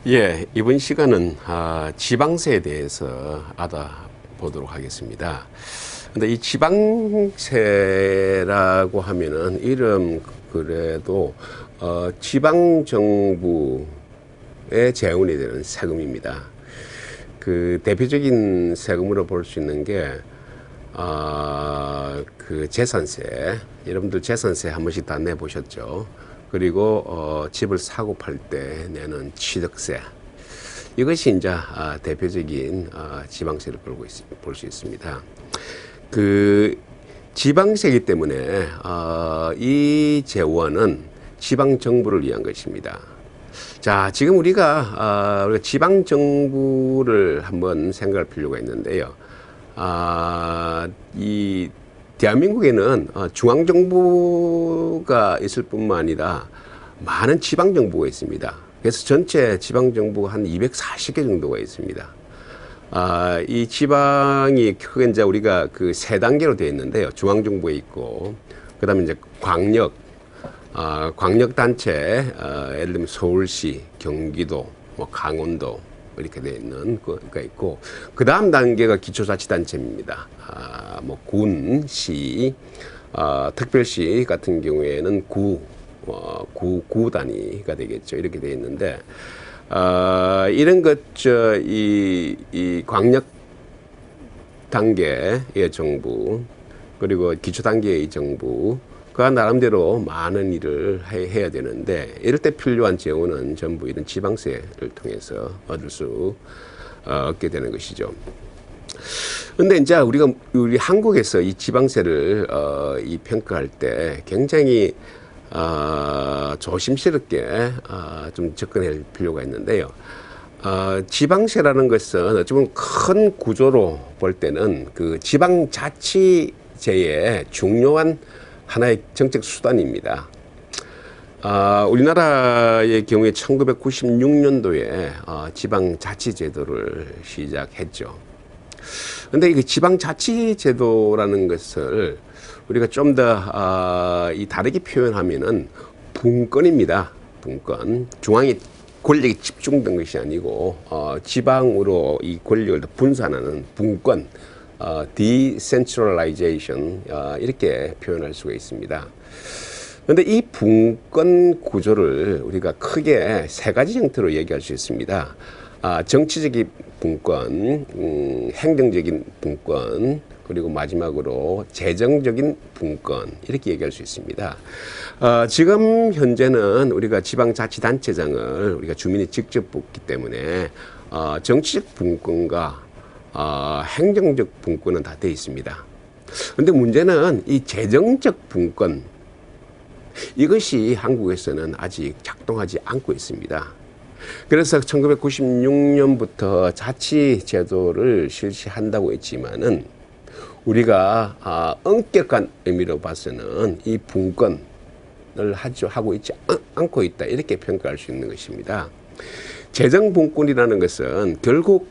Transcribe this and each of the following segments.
예, 이번 시간은 지방세에 대해서 알아보도록 하겠습니다. 근데 이 지방세라고 하면은 이름 그래도 지방 정부에 재원이 되는 세금입니다. 그 대표적인 세금으로 볼 수 있는 게 그 재산세. 여러분들 재산세 한 번씩 다 내보셨죠? 그리고 집을 사고 팔 때 내는 취득세. 이것이 이제 대표적인 지방세를 볼 수 있습니다. 그 지방세이기 때문에 이 재원은 지방 정부를 위한 것입니다. 자, 지금 우리가 지방 정부를 한번 생각할 필요가 있는데요. 이 대한민국에는 중앙정부가 있을 뿐만 아니라 많은 지방정부가 있습니다. 그래서 전체 지방정부가 한 240개 정도가 있습니다. 이 지방이 크게 이제 우리가 그 세 단계로 되어 있는데요. 중앙정부에 있고, 그 다음에 이제 광역단체, 예를 들면 서울시, 경기도, 뭐 강원도, 이렇게 되어 있는 거가 있고, 그 다음 단계가 기초자치단체입니다. 뭐 군, 시, 특별시 같은 경우에는 구 단위가 되겠죠. 이렇게 되어 있는데, 이런 이 광역 단계의 정부, 그리고 기초 단계의 정부, 그 나름대로 많은 일을 해야 되는데, 이럴 때 필요한 재원은 전부 이런 지방세를 통해서 얻게 되는 것이죠. 근데 이제 우리 한국에서 이 지방세를 이 평가할 때 굉장히 조심스럽게 좀 접근할 필요가 있는데요. 지방세라는 것은 어찌 보면 큰 구조로 볼 때는 그 지방자치제의 중요한 하나의 정책 수단입니다. 우리나라의 경우에 1996년도에 지방자치제도를 시작했죠. 근데 이 지방자치제도라는 것을 우리가 좀 더 다르게 표현하면은 분권입니다. 분권. 중앙에 권력이 집중된 것이 아니고 지방으로 이 권력을 분산하는 분권. decentralization 이렇게 표현할 수가 있습니다. 그런데 이 분권 구조를 우리가 크게 세 가지 형태로 얘기할 수 있습니다. 정치적인 분권, 행정적인 분권, 그리고 마지막으로 재정적인 분권 이렇게 얘기할 수 있습니다. 지금 현재는 우리가 지방자치단체장을 우리가 주민이 직접 뽑기 때문에 정치적 분권과 행정적 분권은 다 되어 있습니다. 그런데 문제는 이 재정적 분권, 이것이 한국에서는 아직 작동하지 않고 있습니다. 그래서 1996년부터 자치제도를 실시한다고 했지만은 우리가 엄격한 의미로 봐서는 이 분권을 하고 있지 않고 있다, 이렇게 평가할 수 있는 것입니다. 재정 분권이라는 것은 결국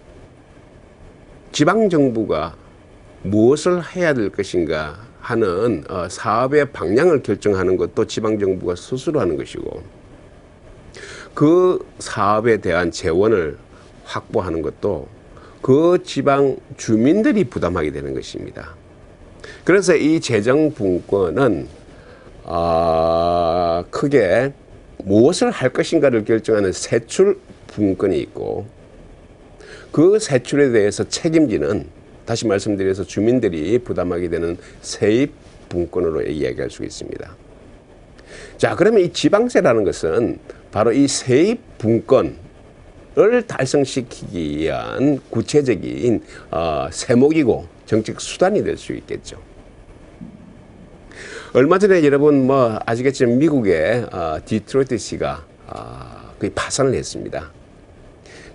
지방정부가 무엇을 해야 될 것인가 하는 사업의 방향을 결정하는 것도 지방정부가 스스로 하는 것이고, 그 사업에 대한 재원을 확보하는 것도 그 지방 주민들이 부담하게 되는 것입니다. 그래서 이 재정 분권은 크게 무엇을 할 것인가를 결정하는 세출 분권이 있고, 그 세출에 대해서 책임지는, 다시 말씀드려서 주민들이 부담하게 되는 세입 분권으로 이야기할 수 있습니다. 자, 그러면 이 지방세라는 것은 바로 이 세입 분권을 달성시키기 위한 구체적인 세목이고 정책 수단이 될 수 있겠죠. 얼마 전에 여러분 아시겠지만 미국의 디트로이트시가 거의 파산을 했습니다.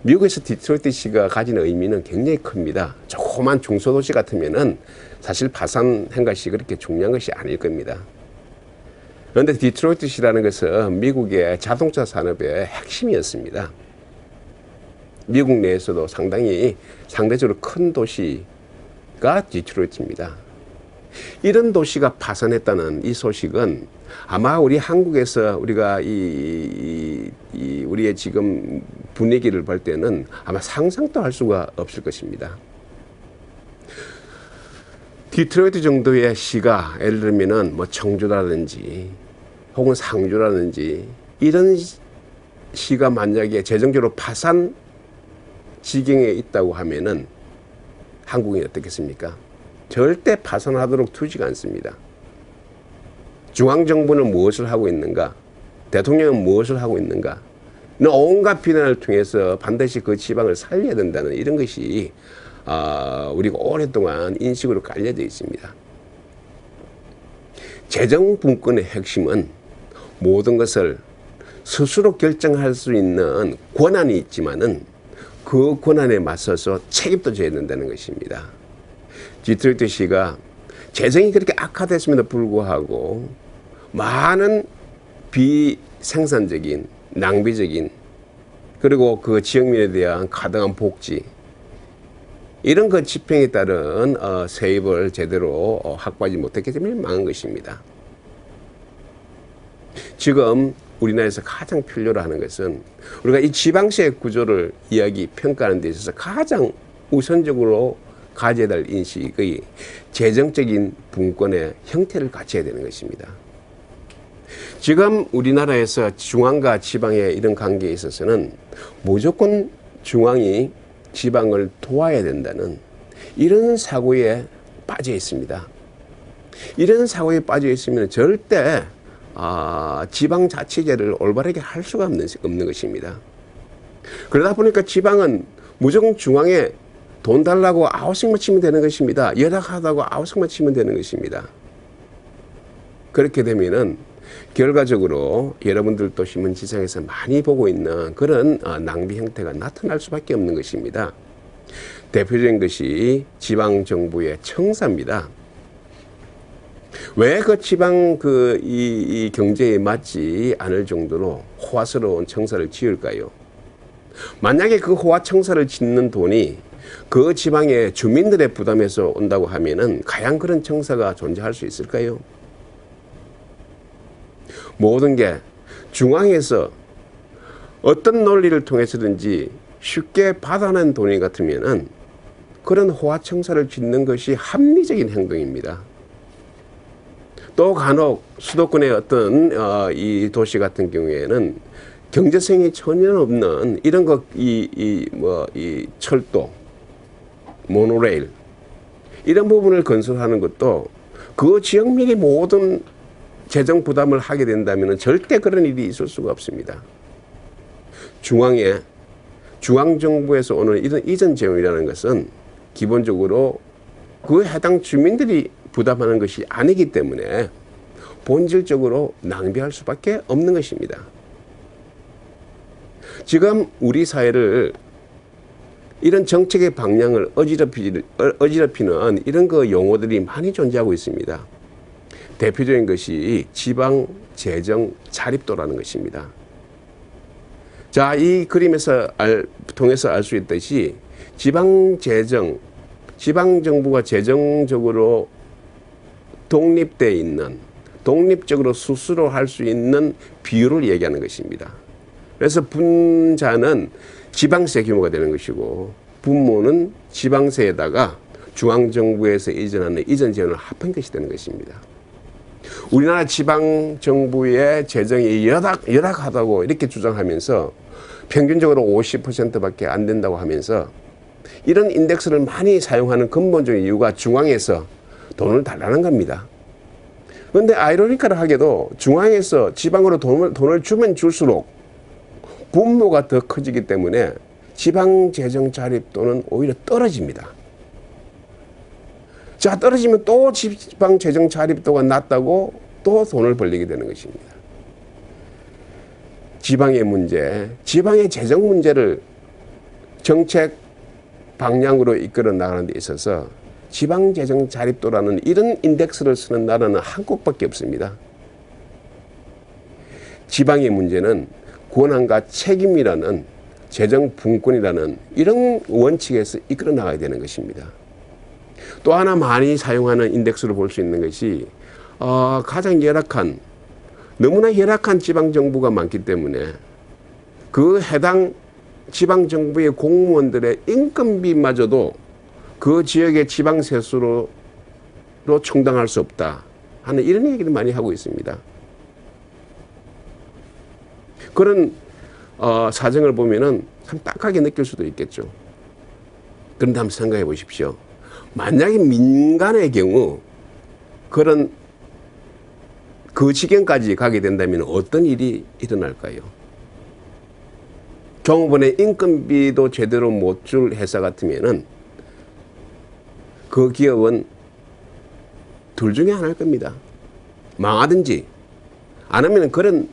미국에서 디트로이트시가 가진 의미는 굉장히 큽니다. 조그만 중소도시 같으면은 사실 파산한 것이 그렇게 중요한 것이 아닐 겁니다. 그런데 디트로이트시라는 것은 미국의 자동차 산업의 핵심이었습니다. 미국 내에서도 상대적으로 큰 도시가 디트로이트입니다. 이런 도시가 파산했다는 이 소식은 아마 우리 한국에서 우리가 우리의 지금 분위기를 볼 때는 아마 상상도 할 수가 없을 것입니다. 디트로이트 정도의 시가 예를 들면은 뭐 청주라든지 혹은 상주라든지 이런 시가 만약에 재정적으로 파산 지경에 있다고 하면은 한국이 어떻겠습니까? 절대 파산하도록 두지가 않습니다. 중앙정부는 무엇을 하고 있는가? 대통령은 무엇을 하고 있는가? 온갖 비난을 통해서 반드시 그 지방을 살려야 된다는 이런 것이 우리가 오랫동안 인식으로 깔려져 있습니다. 재정 분권의 핵심은 모든 것을 스스로 결정할 수 있는 권한이 있지만은 그 권한에 맞서서 책임도 져야 된다는 것입니다. 디트로이트시가 재정이 그렇게 악화됐음에도 불구하고 많은 비생산적인, 낭비적인 그리고 그 지역민에 대한 가등한 복지 이런 그 집행에 따른 세입을 제대로 확보하지 못했기 때문에 망한 것입니다. 지금 우리나라에서 가장 필요로 하는 것은 우리가 이 지방세 구조를 평가하는 데 있어서 가장 우선적으로 가져야 될 인식의 재정적인 분권의 형태를 갖춰야 되는 것입니다. 지금 우리나라에서 중앙과 지방의 이런 관계에 있어서는 무조건 중앙이 지방을 도와야 된다는 이런 사고에 빠져 있습니다. 이런 사고에 빠져 있으면 절대 지방자치제를 올바르게 할 수가 없는 것입니다. 그러다 보니까 지방은 무조건 중앙에 돈 달라고 아우성만 치면 되는 것입니다. 열악하다고 아우성만 치면 되는 것입니다. 그렇게 되면은 결과적으로 여러분들도 신문지상에서 많이 보고 있는 그런 낭비 형태가 나타날 수밖에 없는 것입니다. 대표적인 것이 지방정부의 청사입니다. 왜 그 지방 이 경제에 맞지 않을 정도로 호화스러운 청사를 지을까요? 만약에 그 호화 청사를 짓는 돈이 그 지방의 주민들의 부담에서 온다고 하면은 과연 그런 청사가 존재할 수 있을까요? 모든 게 중앙에서 어떤 논리를 통해서든지 쉽게 받아낸 돈이 같으면은 그런 호화 청사를 짓는 것이 합리적인 행동입니다. 또 간혹 수도권의 어떤 이 도시 같은 경우에는 경제성이 전혀 없는 이런 이 철도, 모노레일 이런 부분을 건설하는 것도 그 지역민이 모든 재정 부담을 하게 된다면 절대 그런 일이 있을 수가 없습니다. 중앙정부에서 오는 이런 이전 재원이라는 것은 기본적으로 그 해당 주민들이 부담하는 것이 아니기 때문에 본질적으로 낭비할 수밖에 없는 것입니다. 지금 우리 사회를 이런 정책의 방향을 어지럽히는 이런 그 용어들이 많이 존재하고 있습니다. 대표적인 것이 지방 재정 자립도라는 것입니다. 자, 이 그림에서 통해서 알 수 있듯이 지방정부가 재정적으로 독립되어 있는, 독립적으로 스스로 할 수 있는 비율을 얘기하는 것입니다. 그래서 분자는 지방세 규모가 되는 것이고 분모는 지방세에다가 중앙정부에서 이전하는 이전 재원을 합한 것이 되는 것입니다. 우리나라 지방정부의 재정이 열악하다고 이렇게 주장하면서 평균적으로 50%밖에 안 된다고 하면서 이런 인덱스를 많이 사용하는 근본적인 이유가 중앙에서 돈을 달라는 겁니다. 그런데 아이러니컬하게도 중앙에서 지방으로 돈을 주면 줄수록 분모가 더 커지기 때문에 지방재정 자립도는 오히려 떨어집니다. 자, 떨어지면 또 지방재정 자립도가 낮다고 또 돈을 벌리게 되는 것입니다. 지방의 문제, 지방의 재정 문제를 정책 방향으로 이끌어 나가는 데 있어서 지방재정 자립도라는 이런 인덱스를 쓰는 나라는 한국밖에 없습니다. 지방의 문제는 권한과 책임이라는 재정 분권이라는 이런 원칙에서 이끌어 나가야 되는 것입니다. 또 하나 많이 사용하는 인덱스로 볼 수 있는 것이 가장 열악한, 너무나 열악한 지방정부가 많기 때문에 그 해당 지방정부의 공무원들의 인건비마저도 그 지역의 지방세수로 충당할 수 없다 하는 이런 얘기를 많이 하고 있습니다. 그런 사정을 보면은 참 딱하게 느낄 수도 있겠죠. 그런데 한번 생각해 보십시오. 만약에 민간의 경우 그런 그 지경까지 가게 된다면 어떤 일이 일어날까요? 종업원의 인건비도 제대로 못 줄 회사 같으면은 그 기업은 둘 중에 하나일 겁니다. 망하든지 안 하면 그런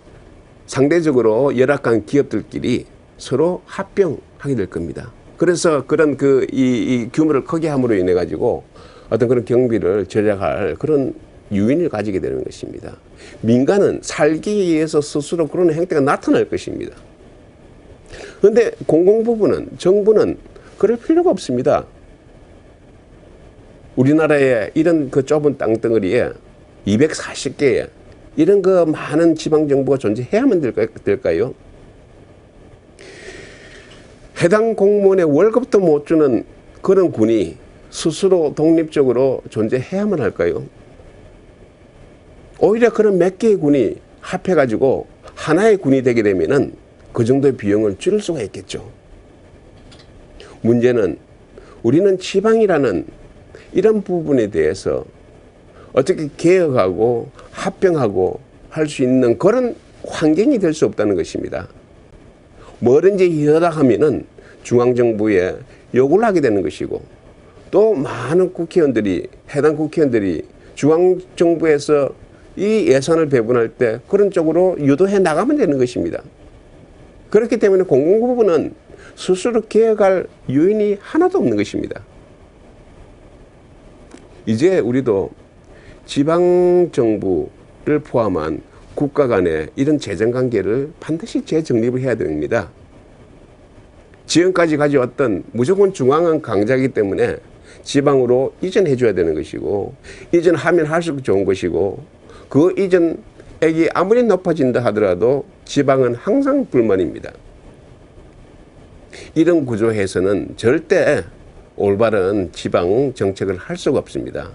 상대적으로 열악한 기업들끼리 서로 합병하게 될 겁니다. 그래서 그런 이 규모를 크게 함으로 인해 가지고 어떤 그런 경비를 절약할 그런 유인을 가지게 되는 것입니다. 민간은 살기 위해서 스스로 그런 행태가 나타날 것입니다. 그런데 공공부문은, 정부는 그럴 필요가 없습니다. 우리나라에 이런 그 좁은 땅덩어리에 240개의 이런 그 많은 지방정부가 존재해야만 될까요? 해당 공무원의 월급도 못 주는 그런 군이 스스로 독립적으로 존재해야만 할까요? 오히려 그런 몇 개의 군이 합해가지고 하나의 군이 되게 되면은 그 정도의 비용을 줄일 수가 있겠죠. 문제는 우리는 지방이라는 이런 부분에 대해서 어떻게 개혁하고 합병하고 할 수 있는 그런 환경이 될 수 없다는 것입니다. 뭐든지 허락하면은 중앙정부에 요구를 하게 되는 것이고 또 많은 국회의원들이, 해당 국회의원들이 중앙정부에서 이 예산을 배분할 때 그런 쪽으로 유도해 나가면 되는 것입니다. 그렇기 때문에 공공부문은 스스로 개혁할 요인이 하나도 없는 것입니다. 이제 우리도 지방정부를 포함한 국가 간의 이런 재정관계를 반드시 재정립을 해야 됩니다. 지금까지 가져왔던 무조건 중앙은 강자이기 때문에 지방으로 이전해 줘야 되는 것이고 이전하면 할수록 좋은 것이고 그 이전액이 아무리 높아진다 하더라도 지방은 항상 불만입니다. 이런 구조에서는 절대 올바른 지방 정책을 할 수가 없습니다.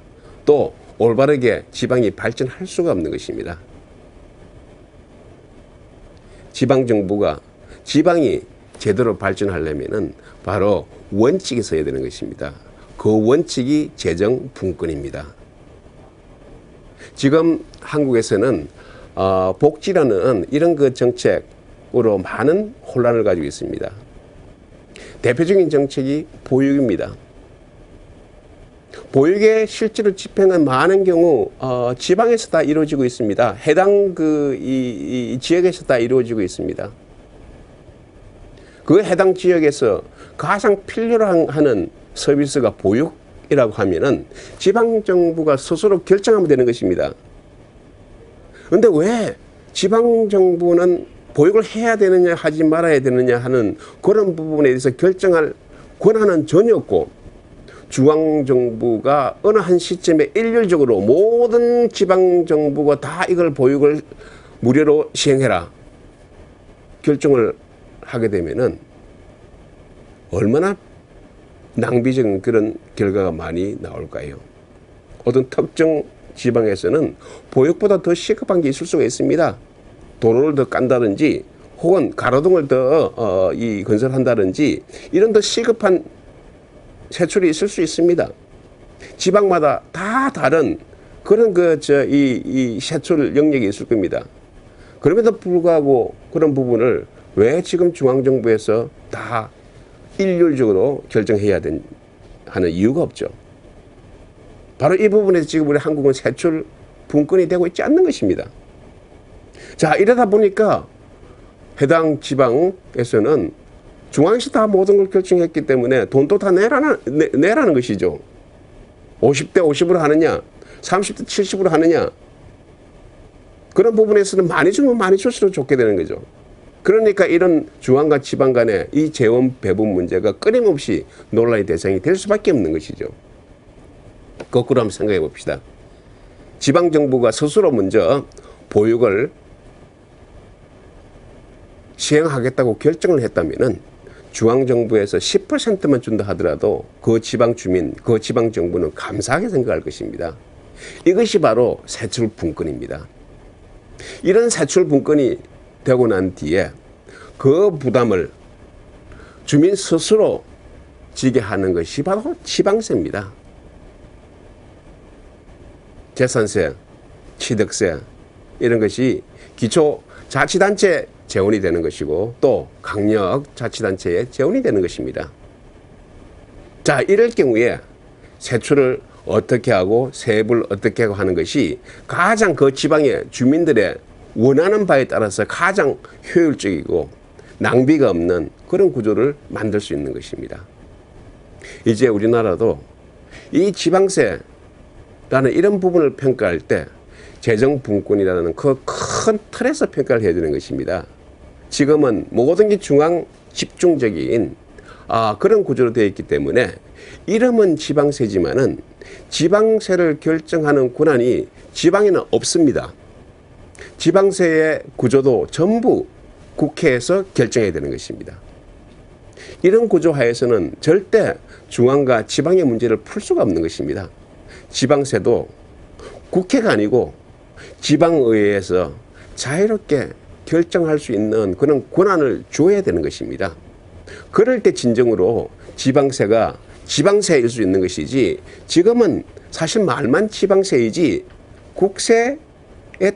또 올바르게 지방이 발전할 수가 없는 것입니다. 지방정부가, 지방이 제대로 발전하려면은 바로 원칙이 있어야 되는 것입니다. 그 원칙이 재정분권입니다. 지금 한국에서는 복지라는 이런 그 정책으로 많은 혼란을 가지고 있습니다. 대표적인 정책이 보육입니다. 보육의 실제로 집행은 많은 경우 지방에서 다 이루어지고 있습니다. 해당 이 지역에서 다 이루어지고 있습니다. 그 해당 지역에서 가장 필요로 하는 서비스가 보육이라고 하면은 지방정부가 스스로 결정하면 되는 것입니다. 그런데 왜 지방정부는 보육을 해야 되느냐 하지 말아야 되느냐 하는 그런 부분에 대해서 결정할 권한은 전혀 없고 중앙정부가 어느 한 시점에 일률적으로 모든 지방정부가 다 이걸 보육을 무료로 시행해라 결정을 하게 되면은 얼마나 낭비적인 그런 결과가 많이 나올까요? 어떤 특정 지방에서는 보육보다 더 시급한 게 있을 수가 있습니다. 도로를 더 깐다든지 혹은 가로등을 더 건설한다든지 이런 더 시급한 세출이 있을 수 있습니다. 지방마다 다 다른 그런 이 세출 영역이 있을 겁니다. 그럼에도 불구하고 그런 부분을 왜 지금 중앙정부에서 다 일률적으로 결정해야 하는 이유가 없죠. 바로 이 부분에서 지금 우리 한국은 세출 분권이 되고 있지 않는 것입니다. 자, 이러다 보니까 해당 지방에서는 중앙에서 다 모든 걸 결정했기 때문에 돈도 다 내라는 것이죠. 50대 50으로 하느냐, 30대 70으로 하느냐. 그런 부분에서는 많이 주면 많이 줄수록 좋게 되는 거죠. 그러니까 이런 중앙과 지방 간의 이 재원 배분 문제가 끊임없이 논란의 대상이 될 수밖에 없는 것이죠. 거꾸로 한번 생각해 봅시다. 지방정부가 스스로 먼저 보육을 시행하겠다고 결정을 했다면은 중앙정부에서 10%만 준다 하더라도 그 지방 주민, 그 지방정부는 감사하게 생각할 것입니다. 이것이 바로 세출분권입니다. 이런 세출분권이 되고 난 뒤에 그 부담을 주민 스스로 지게 하는 것이 바로 지방세입니다. 재산세, 취득세 이런 것이 기초자치단체 재원이 되는 것이고 또 강력자치단체의 재원이 되는 것입니다. 자, 이럴 경우에 세출을 어떻게 하고 세입을 어떻게 하고 하는 것이 가장 그 지방의 주민들의 원하는 바에 따라서 가장 효율적이고 낭비가 없는 그런 구조를 만들 수 있는 것입니다. 이제 우리나라도 이 지방세라는 이런 부분을 평가할 때 재정분권이라는 그 큰 틀에서 평가를 해야 되는 것입니다. 지금은 모든 게 중앙 집중적인 그런 구조로 되어 있기 때문에 이름은 지방세지만은 지방세를 결정하는 권한이 지방에는 없습니다. 지방세의 구조도 전부 국회에서 결정해야 되는 것입니다. 이런 구조 하에서는 절대 중앙과 지방의 문제를 풀 수가 없는 것입니다. 지방세도 국회가 아니고 지방의회에서 자유롭게 결정할 수 있는 그런 권한을 줘야 되는 것입니다. 그럴 때 진정으로 지방세가 지방세일 수 있는 것이지 지금은 사실 말만 지방세이지 국세에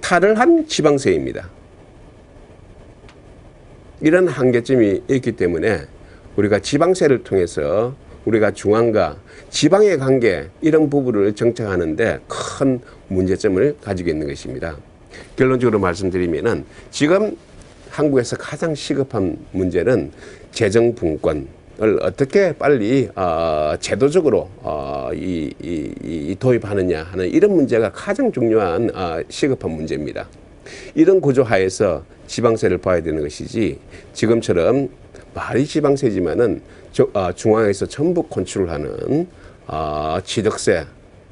탈을 한 지방세입니다. 이런 한계점이 있기 때문에 우리가 지방세를 통해서 우리가 중앙과 지방의 관계 이런 부분을 정착하는데 큰 문제점을 가지고 있는 것입니다. 결론적으로 말씀드리면은 지금 한국에서 가장 시급한 문제는 재정분권을 어떻게 빨리 제도적으로 도입하느냐 하는 이런 문제가 가장 중요한 시급한 문제입니다. 이런 구조 하에서 지방세를 봐야 되는 것이지 지금처럼 말이 지방세지만은 중앙에서 전부 컨트롤하는 취득세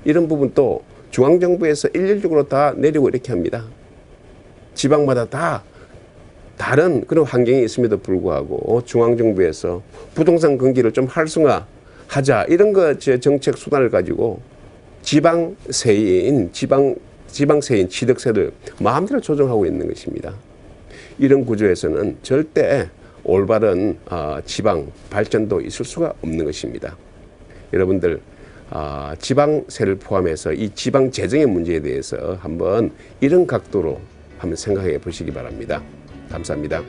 이런 부분도 중앙정부에서 일률적으로 다 내리고 이렇게 합니다. 지방마다 다 다른 그런 환경이 있음에도 불구하고 중앙정부에서 부동산 경기를 좀 활성화하자 이런 정책 수단을 가지고 지방세인 취득세를 마음대로 조정하고 있는 것입니다. 이런 구조에서는 절대 올바른 지방 발전도 있을 수가 없는 것입니다. 여러분들 지방세를 포함해서 이 지방 재정의 문제에 대해서 한번 이런 각도로 한번 생각해 보시기 바랍니다. 감사합니다.